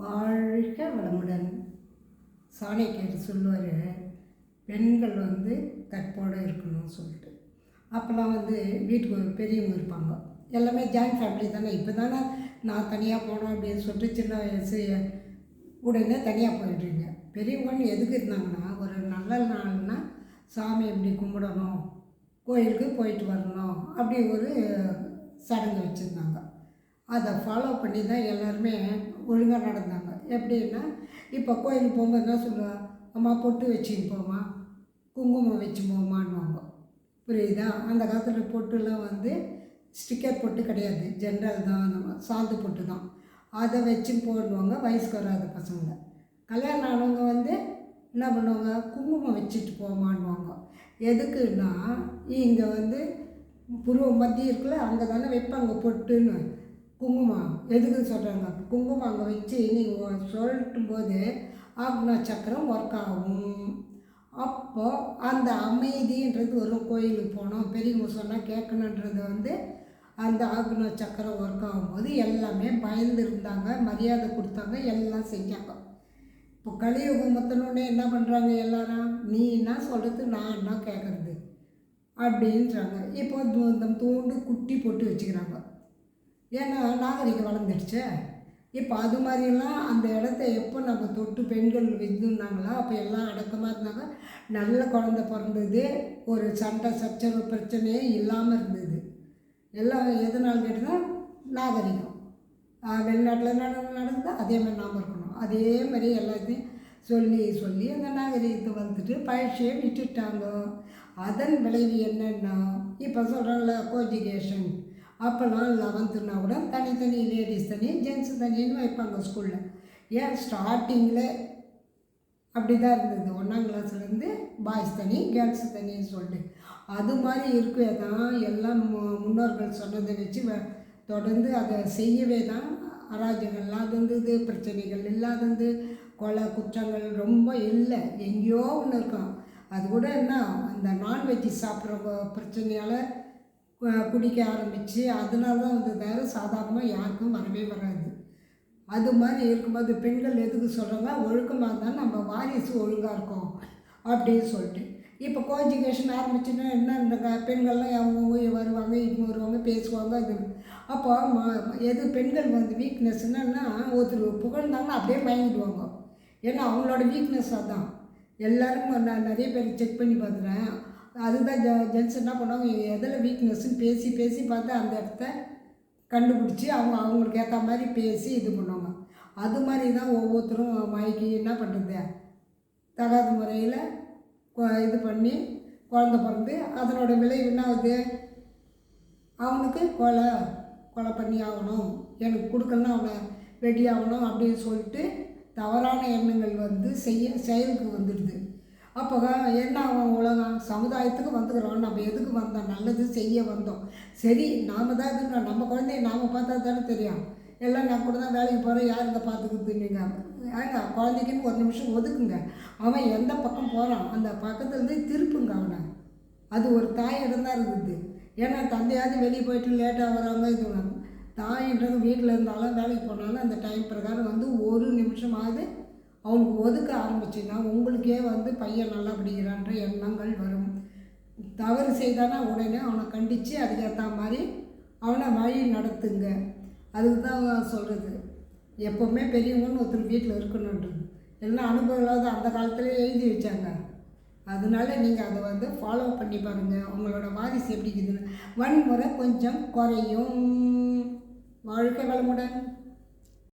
வாழ்க வளமுடன். சாணக்கியர் சொல்லுவார், பெண்கள் கற்போடு இருக்கணும்னு சொல்லிட்டு. அப்போல்லாம் வீட்டுக்கு பெரியவங்க இருப்பாங்க, எல்லாமே ஜாயின்ட் ஃபேமிலி தானே. இப்போ தானே நான் தனியாக போனோம் அப்படின்னு சொல்லிட்டு சின்ன வயசு உடனே தனியாக போயிடுறீங்க. பெரியவங்கன்னு எதுக்கு இருந்தாங்கன்னா, ஒரு நல்ல நாள்னா சாமி எப்படி கும்பிடணும், கோயிலுக்கு போயிட்டு வரணும், அப்படி ஒரு சடங்கு வச்சுருந்தாங்க. அதை ஃபாலோ பண்ணி தான் எல்லாருமே ஒழுங்காக நடந்தாங்க. எப்படின்னா, இப்போ கோயிலுக்கு போகும்போது என்ன சொல்லுவா, அம்மா பொட்டு வச்சுன்னு போமா, குங்குமம் வச்சு போமான்னுவாங்க. புரியுதா? அந்த காலத்தில் பொட்டுலாம் ஸ்டிக்கர் பொட்டு கிடையாது, ஜென்ரல் தான், சாந்து பொட்டு தான். அதை வச்சு போடுவாங்க வயசுக்கு வராத பசங்க. கல்யாணம் ஆனவங்க என்ன பண்ணுவாங்க, குங்குமம் வச்சுட்டு போமான்னுவாங்க. எதுக்குன்னா, இங்கே புருவ மத்திய இருக்குல்ல, அங்கே தானே வைப்பாங்க பொட்டுன்னு. குங்குமம் எதுக்கு சொல்கிறாங்க, குங்குமம் அங்கே வச்சு நீங்கள் சொல்லிட்டும் போது ஆக்னா சக்கரம் ஒர்க் ஆகும். அப்போது அந்த அமைதின்றது வரும். கோயிலுக்கு போனோம், பெரியவங்க சொன்னால் கேட்கணுன்றது அந்த ஆக்னா சக்கரம் ஒர்க் ஆகும்போது எல்லாமே பயந்து இருந்தாங்க, மரியாதை கொடுத்தாங்க, எல்லாம் செஞ்சாங்க. இப்போ கலியுகம் மொத்தனோடனே என்ன பண்ணுறாங்க எல்லாரும், நீ என்ன சொல்கிறது நான் என்ன கேட்குறது அப்படின்றாங்க. இப்போ தூண்டு குட்டி போட்டு வச்சுக்கிறாங்க. ஏன்னா நாகரிகம் வளர்ந்துடுச்சு. இப்போ அது மாதிரிலாம் அந்த இடத்த எப்போ நம்ம தொட்டு பெண்கள் விதுனாங்களோ அப்போ எல்லாம் அடக்கமாக இருந்தாங்க. நல்ல குழந்தை பிறந்தது, ஒரு சண்டை சச்சரவு பிரச்சனையே இல்லாமல் இருந்தது. எல்லாம் எதனால் கேட்டால் நாகரிகம். வெளிநாட்டில் நடந்தது அதே மாதிரி நாம் இருக்கணும். அதே மாதிரி எல்லாத்தையும் சொல்லி சொல்லி அந்த நாகரிகத்தை வந்துட்டு பழசியை விட்டுட்டாங்க. அதன் விளைவு என்னென்னா, இப்போ சொல்கிறாங்கள கோஎஜுகேஷன். அப்போல்லாம் 11னா கூட தனித்தனி லேடிஸ் தனி ஜென்ஸு தனின்னு வைப்பாங்க ஸ்கூலில். ஏன் ஸ்டார்டிங்கில் அப்படி தான் இருந்தது. 1ஆம் கிளாஸ்லேருந்து பாய்ஸ் தனி கேர்ள்ஸு தனின்னு சொல்லிட்டு அது மாதிரி இருக்கவே தான் எல்லாம் முன்னோர்கள் சொன்னதை வச்சு தொடர்ந்து அதை செய்யவே தான் அராஜகம் இல்லாதது, பிரச்சனைகள் இல்லாதது, கொலை குற்றங்கள் ரொம்ப இல்லை, எங்கேயோ ஒன்று இருக்கும். அது கூட என்ன, அந்த நான்வெஜ் சாப்பிட்ற பிரச்சனையால் குடிக்க ஆரம்பித்து அதனால தான் வேறு சாதாரணமாக யாருக்கும் வரவே வராது. அது மாதிரி இருக்கும்போது பெண்கள் எதுக்கு சொல்கிறாங்க, ஒழுக்கமாக இருந்தால் நம்ம வாரிசு ஒழுங்காக இருக்கும் அப்படின்னு சொல்லிட்டு. இப்போ கோஎஜுகேஷன் ஆரம்பிச்சுன்னா என்ன, இந்த பெண்கள்லாம் அவங்கவுங்க வருவாங்க, இங்கே வருவாங்க, பேசுவாங்க. இது அப்போ எது பெண்கள் வீக்னஸ்ன்னா, ஒருத்தர் புகழ்ந்தாங்கன்னா அப்படியே மயங்கிடுவாங்க. ஏன்னா அவங்களோட வீக்னஸ் அதுதான். எல்லோரும் நான் நிறைய பேர் செக் பண்ணி பார்த்துறேன். அதுதான் ஜென்ஸ் என்ன பண்ணுவாங்க, எதில் வீக்னஸ்ன்னு பேசி பேசி பார்த்து அந்த இடத்த கண்டுபிடிச்சி அவங்களுக்கு ஏற்ற மாதிரி பேசி இது பண்ணுவாங்க. அது மாதிரி தான் ஒவ்வொருத்தரும் மயக்கி என்ன பண்ணுறது, தகாத முறையில் இது பண்ணி குழந்த பிறந்து அதனோட விளைவு என்ன ஆகுது, அவனுக்கு கொலை பண்ணி ஆகணும், எனக்கு கொடுக்கலன்னா அவனை வெட்டி ஆகணும் அப்படின்னு சொல்லிட்டு தவறான எண்ணங்கள் செயலுக்கு வந்துடுது. அப்போ என்ன ஆகும், உலகம் சமுதாயத்துக்கு வந்துக்கிறோம். நம்ம எதுக்கு வந்தோம், நல்லது செய்ய வந்தோம். சரி நாம் தான் இது, நம்ம குழந்தைய நாம் பார்த்தா தானே தெரியும். எல்லாம் நான் கூட தான் வேலைக்கு போகிறேன், யார் இங்கே பார்த்துக்குதுங்க. ஏங்க குழந்தைக்குன்னு ஒரு நிமிஷம் ஒதுக்குங்க. அவன் எந்த பக்கம் போகிறான் அந்த பக்கத்துலேருந்து திருப்புங்க அவனை. அது ஒரு தாயிடம் தான் இருக்குது. ஏன்னா தந்தையாவது வெளியே போயிட்டு லேட்டாக வராங்க. இது தாயின்றது வீட்டில் இருந்தாலும் வேலைக்கு போனாலும் அந்த டைம் பிரகாரம் ஒரு நிமிஷமாவது அவனுக்கு ஒதுக்க ஆரம்பிச்சுன்னா உங்களுக்கே பையன் நல்லா படிக்கிறான்ற எண்ணங்கள் வரும். தவறு செய்தானா உடனே அவனை கண்டித்து அதுக்கேற்ற மாதிரி அவனை வழி நடத்துங்க. அதுக்கு தான் சொல்கிறது, எப்போவுமே பெரியவங்கன்னு ஒருத்தர் வீட்டில் இருக்கணுன்றது. எல்லாம் அனுபவங்களாவது அந்த காலத்துலேயே எழுதி வச்சாங்க. அதனால நீங்கள் அதை ஃபாலோ பண்ணி பாருங்கள். உங்களோட வாரிசு எப்படி இருக்குதுன்னு வன்முறை கொஞ்சம் குறையும். வாழ்க்கை வளமுடன்.